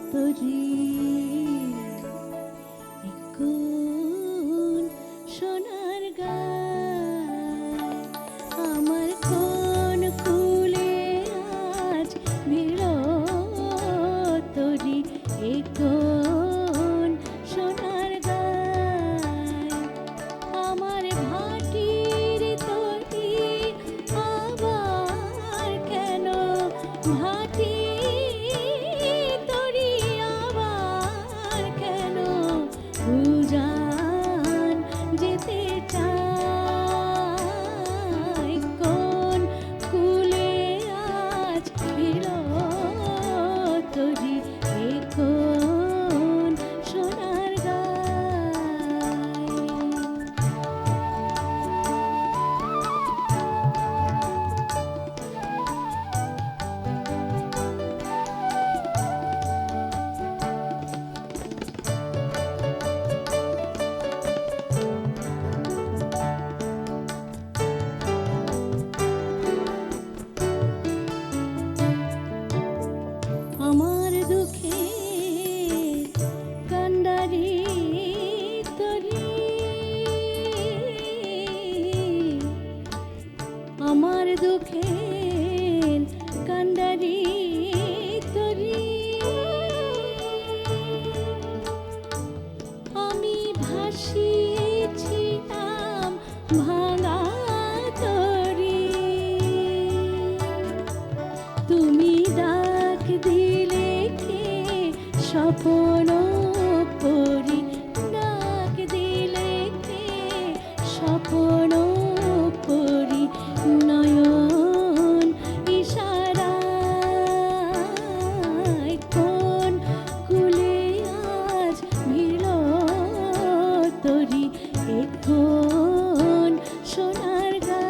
তরি কোন সোনার গায় আমার কোন কুলে আজ ভিড় তরি কোন সোনার গায় আমার ভাটির তরি আবার কেন ভাটি তরি আবার কেন উজান যেতে চাই কোন কুলে আজ ভিড় তরি কোন সোনার গায় আমার দুঃখে কান্ডারি তরি আমার দুঃখে কান্ডারি তরি আমি ভাসিয়েছিলাম ভাঙা তরি তুমি ডাক দিলে কে স্বপ্ন করি ডাক দিলে কে স্বপ্ন করি নয়ন ইশারায় কোন কুলে আজ ভিড় তরি কোন সোনার গায়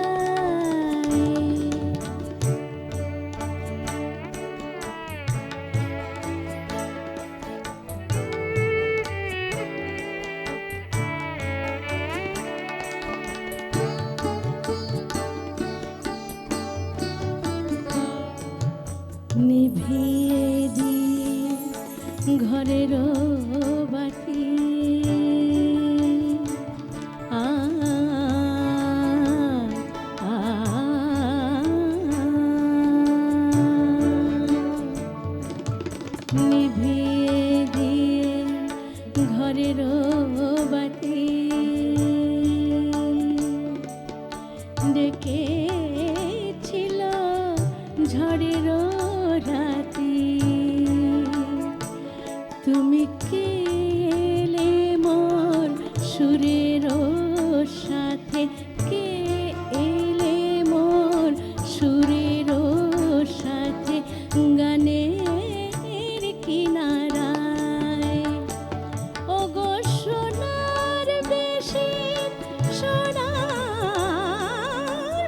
নিভিয়ে দিয়ে ঘরের বাতি আ আ নিভিয়ে দিয়ে ঘরের বাতি ডেকেছিল ঝড়ের রাতি তুমি কে এলে মোর সুরের সাথে কে এলে মোর সুরের সাথে গানের কিনারায় ও গো সোনার বেশি সোনার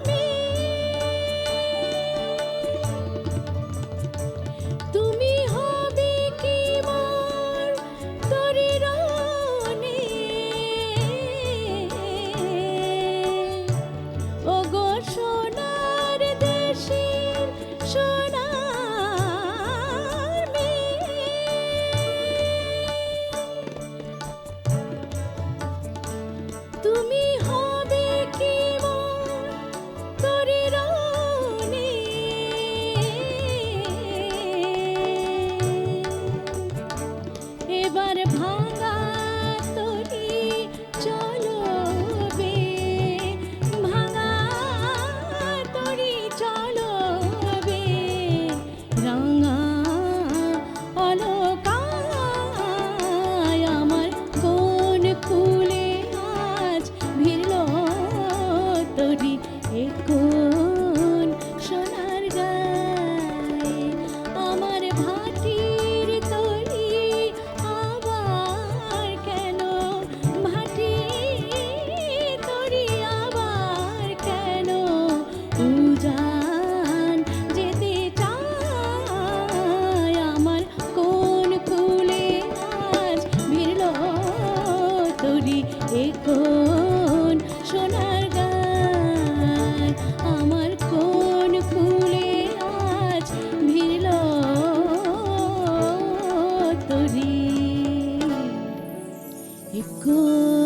মেয়ে তুমি হবে কি মোর তরির নে ও গো সোনার দেশের সোনার মেয়ে তুমি হবে কি মোর তরির নে এবার ভাঙা তরি চলো বে ভাঙা তরি চলো বে রাঙা অলকায় আমার কোন কুলে আজ ভিড়ল তরি কোন সোনার গায় আমার ভাটির তরি আবার কেন ভাটি তরি আবার কেন উজান যেতে চায় আমার কোন কুলে আজ ভিড়ল তরি কোন সোনার গায় আমার কোন কুলে আজ ভিড়ল তরি এ কোন